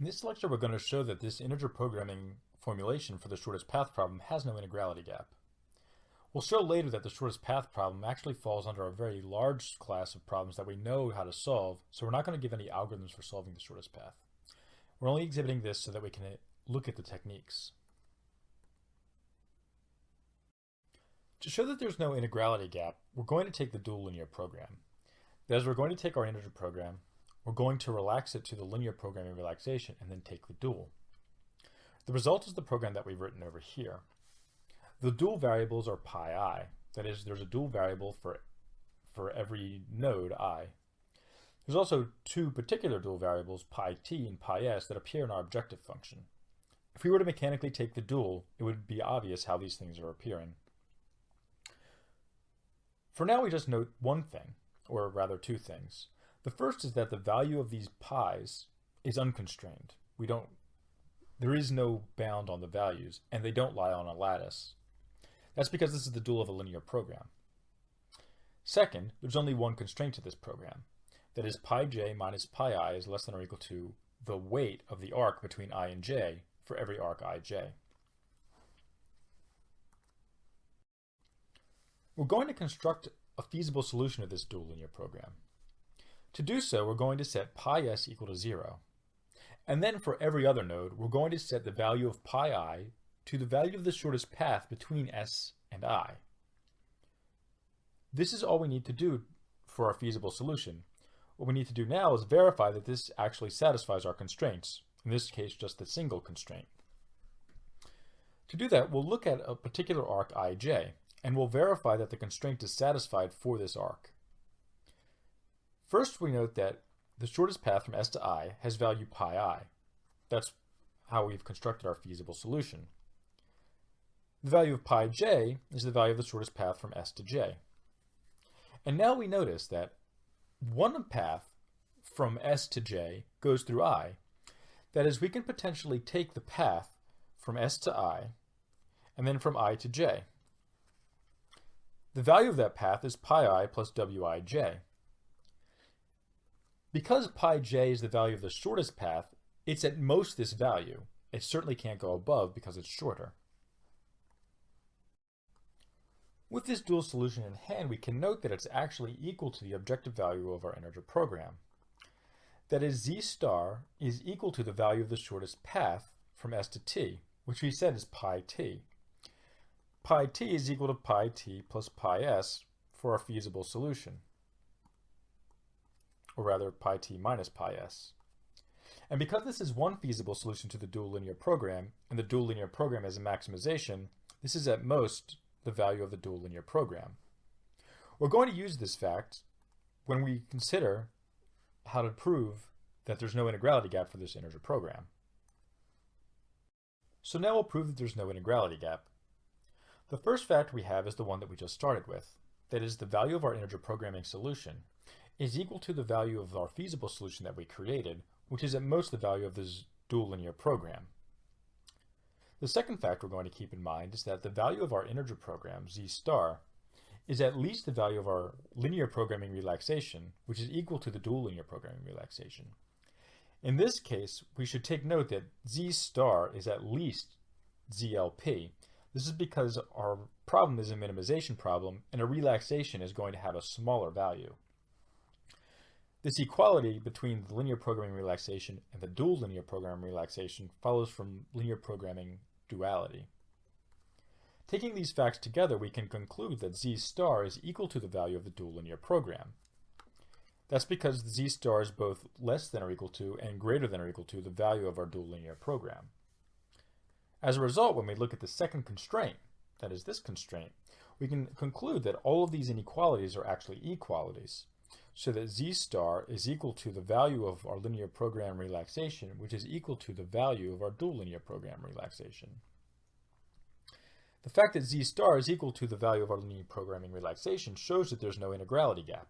In this lecture, we're going to show that this integer programming formulation for the shortest path problem has no integrality gap. We'll show later that the shortest path problem actually falls under a very large class of problems that we know how to solve, so we're not going to give any algorithms for solving the shortest path. We're only exhibiting this so that we can look at the techniques. To show that there's no integrality gap, we're going to take the dual linear program. That is, we're going to take our integer program, we're going to relax it to the linear programming relaxation, and then take the dual. The result is the program that we've written over here. The dual variables are pi I. That is, there's a dual variable for every node I. There's also two particular dual variables, pi t and pi s, that appear in our objective function. If we were to mechanically take the dual, it would be obvious how these things are appearing. For now, we just note one thing, or rather two things. The first is that the value of these pi's is unconstrained. There is no bound on the values, and they don't lie on a lattice. That's because this is the dual of a linear program. Second, there's only one constraint to this program. That is, pi j minus pi I is less than or equal to the weight of the arc between I and j for every arc ij. We're going to construct a feasible solution of this dual linear program. To do so, we're going to set pi s equal to 0. And then for every other node, we're going to set the value of pi I to the value of the shortest path between s and I. This is all we need to do for our feasible solution. What we need to do now is verify that this actually satisfies our constraints, in this case just the single constraint. To do that, we'll look at a particular arc ij, and we'll verify that the constraint is satisfied for this arc. First, we note that the shortest path from s to I has value pi I. That's how we've constructed our feasible solution. The value of pi j is the value of the shortest path from s to j. And now we notice that one path from s to j goes through I. That is, we can potentially take the path from s to I and then from I to j. The value of that path is pi I plus wij. Because pi j is the value of the shortest path, it's at most this value. It certainly can't go above because it's shorter. With this dual solution in hand, we can note that it's actually equal to the objective value of our integer program. That is, z star is equal to the value of the shortest path from s to t, which we said is pi t. Pi t is equal to pi t plus pi s for our feasible solution, or rather pi t minus pi s. And because this is one feasible solution to the dual linear program, and the dual linear program is a maximization, this is at most the value of the dual linear program. We're going to use this fact when we consider how to prove that there's no integrality gap for this integer program. So now we'll prove that there's no integrality gap. The first fact we have is the one that we just started with. That is, the value of our integer programming solution is equal to the value of our feasible solution that we created, which is at most the value of this dual linear program. The second fact we're going to keep in mind is that the value of our integer program, z star, is at least the value of our linear programming relaxation, which is equal to the dual linear programming relaxation. In this case, we should take note that z star is at least zlp. This is because our problem is a minimization problem, and a relaxation is going to have a smaller value. This equality between the linear programming relaxation and the dual linear programming relaxation follows from linear programming duality. Taking these facts together, we can conclude that z star is equal to the value of the dual linear program. That's because z star is both less than or equal to and greater than or equal to the value of our dual linear program. As a result, when we look at the second constraint, that is this constraint, we can conclude that all of these inequalities are actually equalities, so that z star is equal to the value of our linear program relaxation, which is equal to the value of our dual linear program relaxation. The fact that z star is equal to the value of our linear programming relaxation shows that there's no integrality gap.